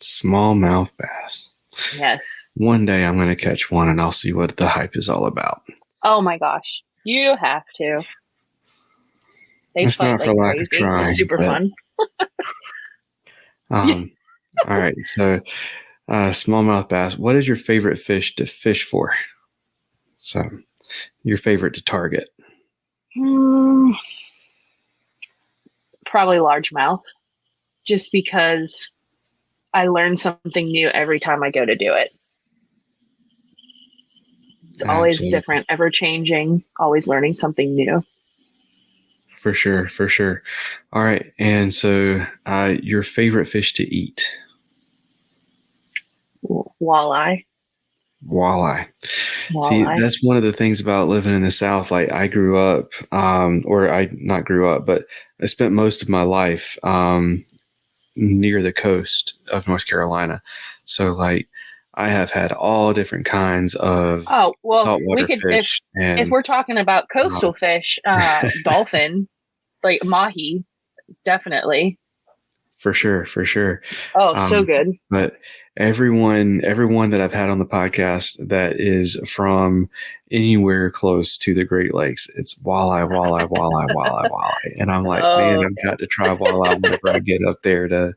Smallmouth bass. Yes. One day I'm going to catch one and I'll see what the hype is all about. Oh my gosh. You have to. They It's fight not for like lack crazy. of trying. It's super fun. All right. So, smallmouth bass. What is your favorite fish to fish for? So, your favorite to target? Probably largemouth, just because I learn something new every time I go to do it. It's always different, ever changing, always learning something new. For sure. All right. And so, your favorite fish to eat? Walleye. See, that's one of the things about living in the South. Like, I grew up, or I not grew up, but I spent most of my life near the coast of North Carolina. So, like, I have had all different kinds of saltwater fish. If we're talking about coastal fish, dolphin, like mahi, definitely. For sure. Oh, so good. But everyone that I've had on the podcast that is from anywhere close to the Great Lakes, it's walleye. And I'm like, man, I've got to try walleye whenever I get up there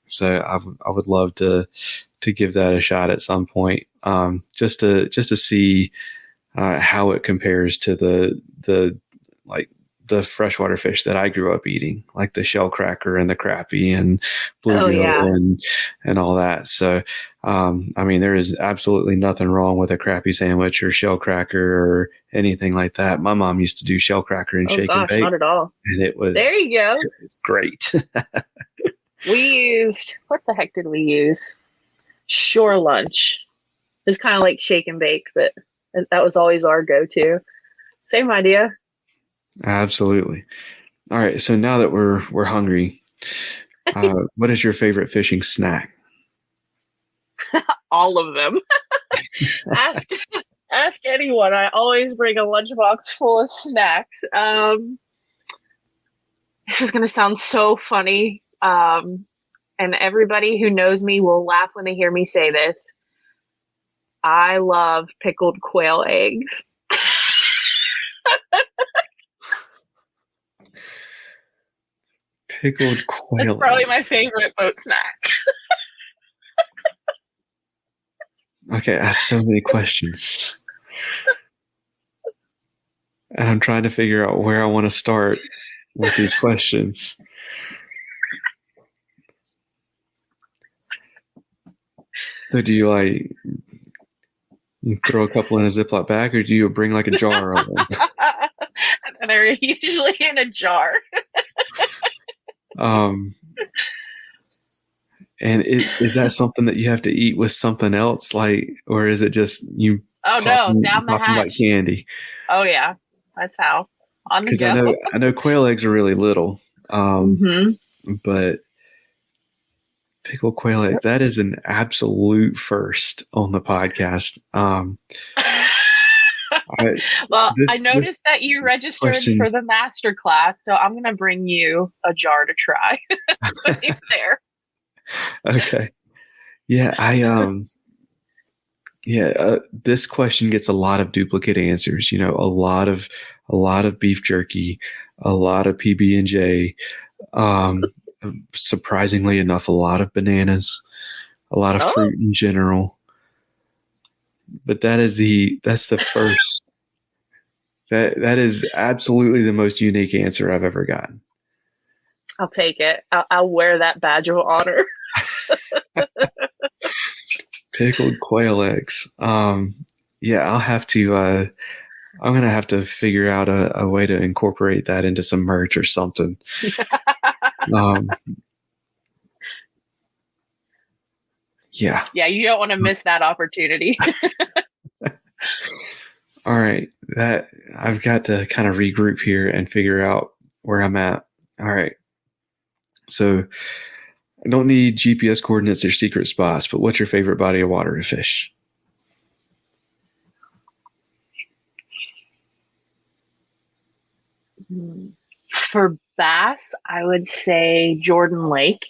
so I would love to give that a shot at some point. Just to see how it compares to the freshwater fish that I grew up eating, like the shell cracker and the crappie and bluegill and all that. So, there is absolutely nothing wrong with a crappie sandwich or shell cracker or anything like that. My mom used to do shell cracker and shake and bake. Not at all. And it was, there you go. It was great. What the heck did we use? Shore lunch. It's kind of like shake and bake, but that was always our go-to. Same idea. Absolutely. All right. So now that we're hungry, what is your favorite fishing snack? all of them. Ask anyone. I always bring a lunchbox full of snacks. This is going to sound so funny. And everybody who knows me will laugh when they hear me say this. I love pickled quail eggs. Pickled quail That's probably eggs. my favorite boat snack. Okay, I have so many questions. And I'm trying to figure out where I want to start with these questions. So do you you throw a couple in a Ziploc bag, or do you bring like a jar of them? And they're usually in a jar. And is that something that you have to eat with something else, or is it just you? Oh no, down the hatch. Like candy. Oh yeah, that's how. On the go. Because I know quail eggs are really little, but pickled quail eggs, that is an absolute first on the podcast. I noticed that you registered for the master class, so I'm going to bring you a jar to try when you're there. Okay. Yeah, this question gets a lot of duplicate answers. You know, a lot of beef jerky, a lot of PB&J. Surprisingly enough, a lot of bananas, a lot of fruit in general. But that's the first. That is absolutely the most unique answer I've ever gotten. I'll take it. I'll wear that badge of honor. Pickled quail eggs. I'll have to. I'm gonna have to figure out a way to incorporate that into some merch or something. Yeah. Yeah, you don't want to miss that opportunity. All right, that I've got to kind of regroup here and figure out where I'm at. All right. So I don't need GPS coordinates or secret spots, but what's your favorite body of water to fish? For bass, I would say Jordan Lake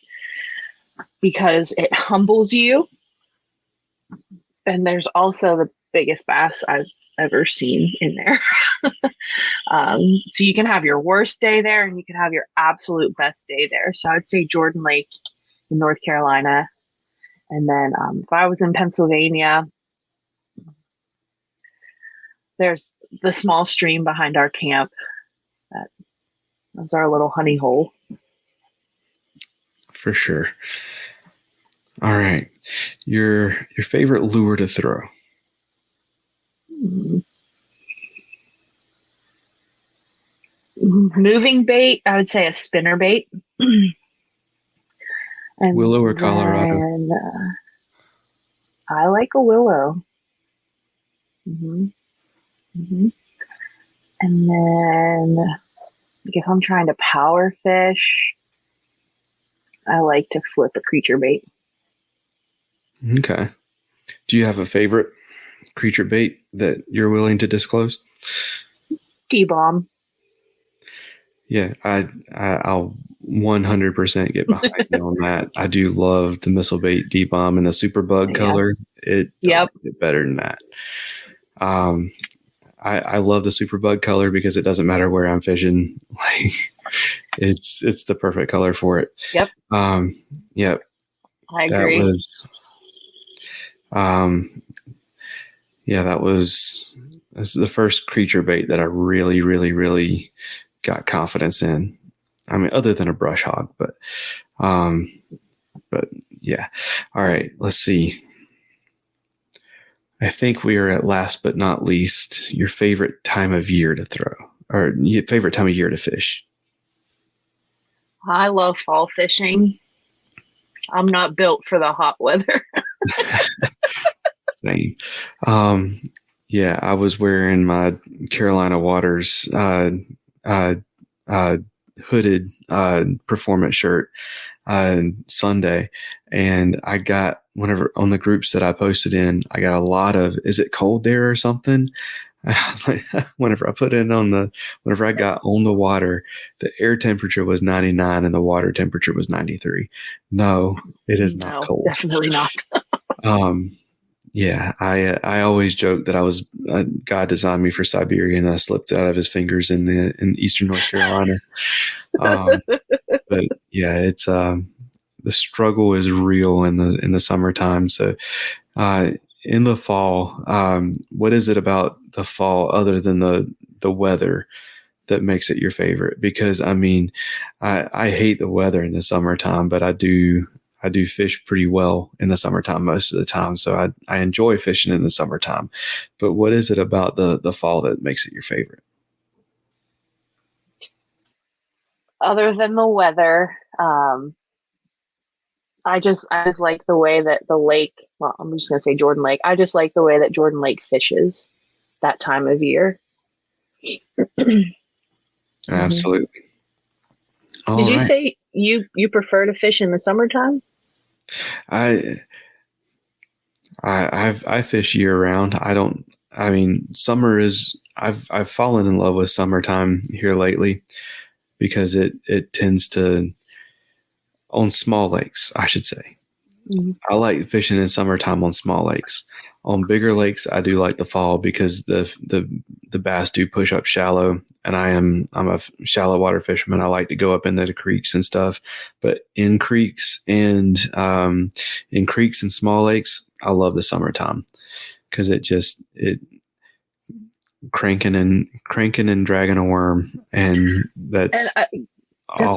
because it humbles you. And there's also the biggest bass I've ever seen in there. So you can have your worst day there and you can have your absolute best day there. So I would say Jordan Lake in North Carolina. And then if I was in Pennsylvania, there's the small stream behind our camp. That's our little honey hole. For sure. All right. Your favorite lure to throw? Moving bait, I would say a spinner bait. And willow or Colorado? I like a willow. And then if I'm trying to power fish, I like to flip a creature bait. Okay. Do you have a favorite creature bait that you're willing to disclose? D-bomb. Yeah, I'll 100% get behind you on that. I do love the missile bait D-bomb and the super bug color. It doesn't get better than that. I love the super bug color because it doesn't matter where I'm fishing. Like it's the perfect color for it. Yep. Yep. I agree. That was the first creature bait that I really, really, really got confidence in. I mean, other than a brush hog, but yeah. All right, let's see. I think we are at last but not least, your favorite time of year to throw, or your favorite time of year to fish. I love fall fishing. I'm not built for the hot weather. Same. I was wearing my Carolina Waters hooded performance shirt Sunday, and I got whenever on the groups that I posted in, I got a lot of, is it cold there or something? I was like, whenever I got on the water, the air temperature was 99 and the water temperature was 93. No, it is not cold. Definitely not. Yeah, I always joke that God designed me for Siberia and I slipped out of his fingers in eastern North Carolina. But yeah, it's the struggle is real in the summertime. So in the fall, what is it about the fall other than the weather that makes it your favorite? Because I mean, I hate the weather in the summertime, but I do fish pretty well in the summertime most of the time. So I enjoy fishing in the summertime. But what is it about the fall that makes it your favorite? Other than the weather, I just like the way that the lake, well, I'm just going to say Jordan Lake. I just like the way that Jordan Lake fishes that time of year. Absolutely. Did you say you prefer to fish in the summertime? I fish year round. Summer is, I've fallen in love with summertime here lately because it tends to, on small lakes, I should say. Mm-hmm. I like fishing in summertime on small lakes. On bigger lakes, I do like the fall because the bass do push up shallow, and I'm a shallow water fisherman. I like to go up into the creeks and stuff. But in creeks and small lakes, I love the summertime because it cranking and dragging a worm, and that's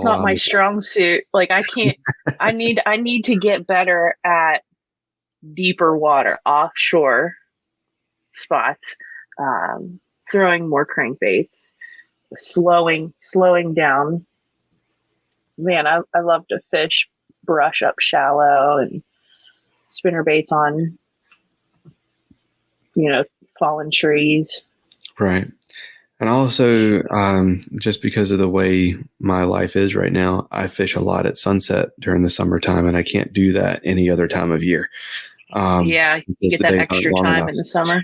not my strong suit. Like I can't. I need to get better at deeper water, offshore spots, throwing more crankbaits, slowing down. Man, I love to fish brush up shallow and spinner baits on, fallen trees. Right. And also, just because of the way my life is right now, I fish a lot at sunset during the summertime, and I can't do that any other time of year. You get that extra time in the summer.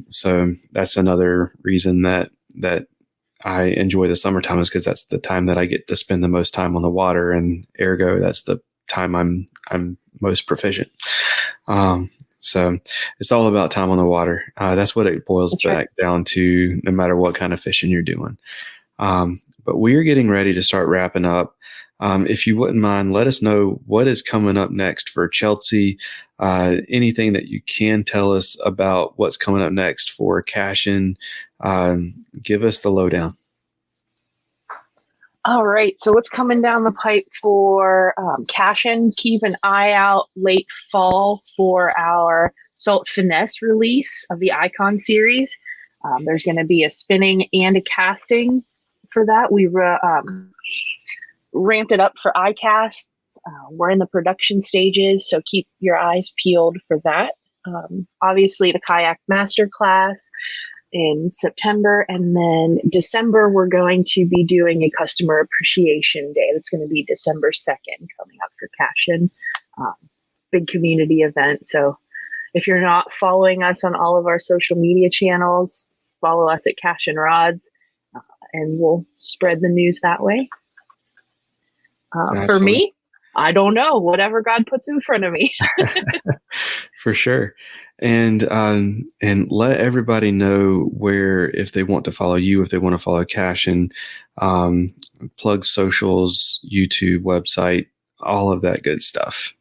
So that's another reason that I enjoy the summertime, is because that's the time that I get to spend the most time on the water, and ergo, that's the time I'm most proficient. So it's all about time on the water. That's what it boils back down to, no matter what kind of fishing you're doing. But we're getting ready to start wrapping up. If you wouldn't mind, let us know what is coming up next for Chelsea. Anything that you can tell us about what's coming up next for Cashion. Give us the lowdown. All right. So what's coming down the pipe for Cashion? Keep an eye out late fall for our Salt Finesse release of the Icon series. There's going to be a spinning and a casting for that. We ramped it up for iCast. We're in the production stages, so keep your eyes peeled for that. Obviously, the Kayak Masterclass in September, and then December we're going to be doing a customer appreciation day. That's going to be December 2nd coming up for Cashion. Big community event. So if you're not following us on all of our social media channels, follow us at Cashion Rods, and we'll spread the news that way. For me, I don't know, whatever God puts in front of me. For sure. And let everybody know where, if they want to follow you, if they want to follow Cashion, plug socials, YouTube, website, all of that good stuff.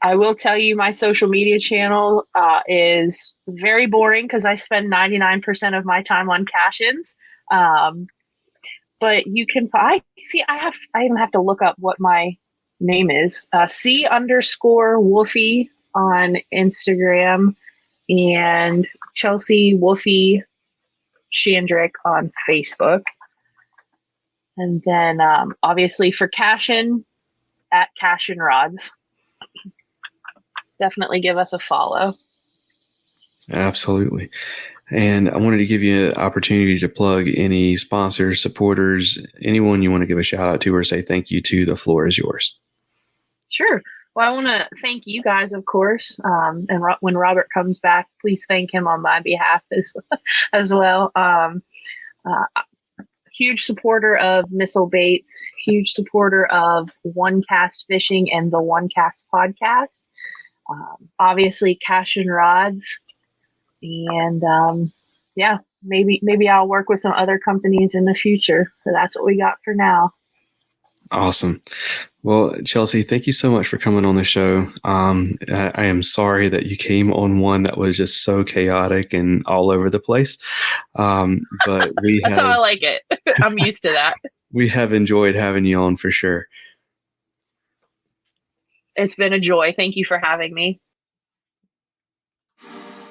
I will tell you, my social media channel is very boring because I spend 99% of my time on Cashion's. But you can, I even have to look up what my name is. C_Woofy on Instagram, and Chelsea Woofy Shandrick on Facebook. And then obviously for Cashion, at Cashion Rods. Definitely give us a follow. Absolutely. And I wanted to give you an opportunity to plug any sponsors, supporters, anyone you want to give a shout out to or say thank you to. The floor is yours. Sure. Well, I want to thank you guys, of course. And when Robert comes back, please thank him on my behalf as well. Huge supporter of missile baits, huge supporter of One Cast Fishing and the One Cast podcast. Obviously, Cashion rods, and maybe I'll work with some other companies in the future. So that's what we got for now. Awesome. Well, Chelsea, thank you so much for coming on the show. I am sorry that you came on one that was just so chaotic and all over the place. But that's how I like it. I'm used to that. We have enjoyed having you on for sure. It's been a joy. Thank you for having me.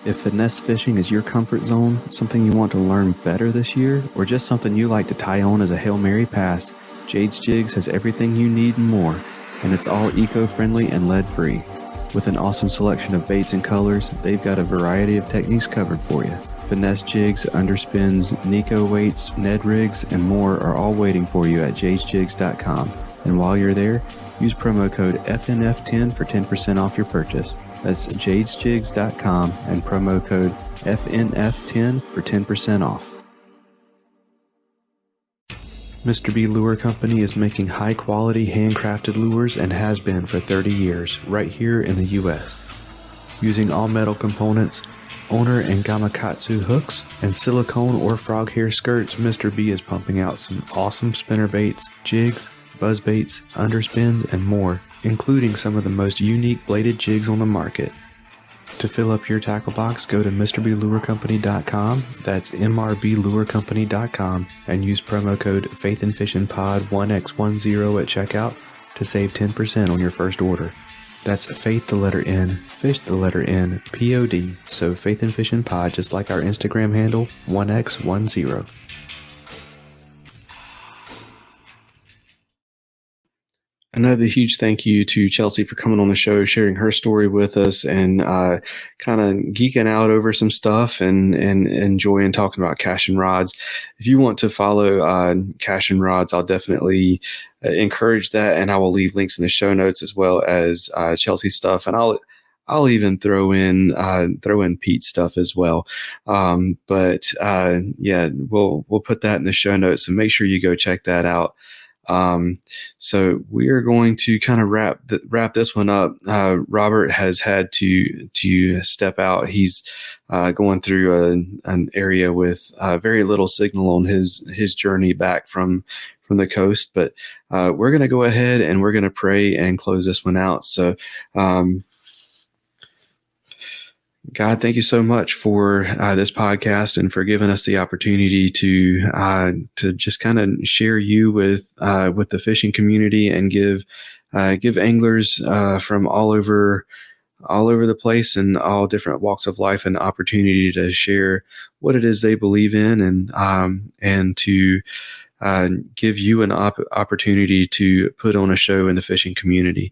If finesse fishing is your comfort zone, something you want to learn better this year, or just something you like to tie on as a Hail Mary pass, Jade's Jigs has everything you need and more, and it's all eco-friendly and lead-free. With an awesome selection of baits and colors, they've got a variety of techniques covered for you. Finesse jigs, underspins, Nico weights, Ned rigs, and more are all waiting for you at jadesjigs.com. And while you're there, use promo code FNF10 for 10% off your purchase. That's jadesjigs.com and promo code FNF10 for 10% off. Mr. B Lure Company is making high-quality handcrafted lures and has been for 30 years, right here in the U.S. Using all-metal components, Owner and Gamakatsu hooks, and silicone or frog hair skirts, Mr. B is pumping out some awesome spinner baits, jigs, buzz baits, underspins, and more, including some of the most unique bladed jigs on the market. To fill up your tackle box, go to MrBLureCompany.com, that's MRBLureCompany.com, and use promo code faithnfishnpod1x10 at checkout to save 10% on your first order. That's faith the letter N, fish the letter N, P-O-D, so Faith and Fishing Pod, just like our Instagram handle, 1x10. Another huge thank you to Chelsea for coming on the show, sharing her story with us, and kind of geeking out over some stuff and enjoying talking about Cashion rods. If you want to follow Cashion rods, I'll definitely encourage that, and I will leave links in the show notes as well as Chelsea's stuff, and I'll even throw in Pete's stuff as well. We'll put that in the show notes, so make sure you go check that out. So we are going to kind of wrap this one up. Robert has had to step out. He's going through an area with very little signal on his journey back from the coast, but we're going to go ahead and we're going to pray and close this one out. So God, thank you so much for this podcast and for giving us the opportunity to just kind of share you with the fishing community and give anglers from all over the place and all different walks of life an opportunity to share what it is they believe in and to give you an opportunity to put on a show in the fishing community.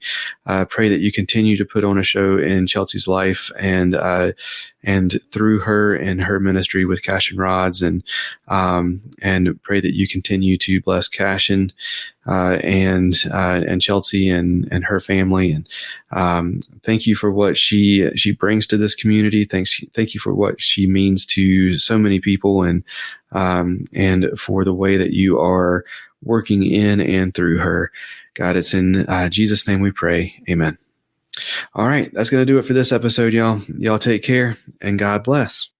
Pray that you continue to put on a show in Chelsea's life and through her and her ministry with Cashion rods, and pray that you continue to bless Cashion and Chelsea and her family. And thank you for what she brings to this community. Thank you for what she means to so many people, and for the way that you are working in and through her. God, it's in Jesus' name we pray. Amen. All right, that's going to do it for this episode, y'all. Y'all take care, and God bless.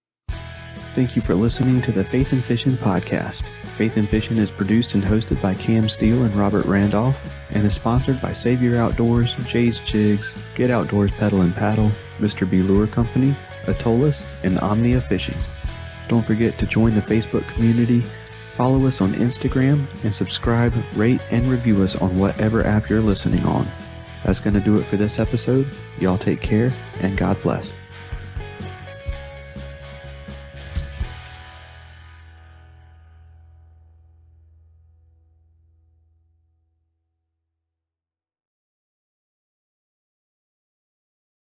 Thank you for listening to the Faith and Fishing podcast. Faith and Fishing is produced and hosted by Cam Steele and Robert Randolph, and is sponsored by Savior Outdoors, Jay's Jigs, Get Outdoors Pedal and Paddle, Mr. B Lure Company, Atollas, and Omnia Fishing. Don't forget to join the Facebook community, follow us on Instagram, and subscribe, rate, and review us on whatever app you're listening on. That's going to do it for this episode. Y'all take care, and God bless.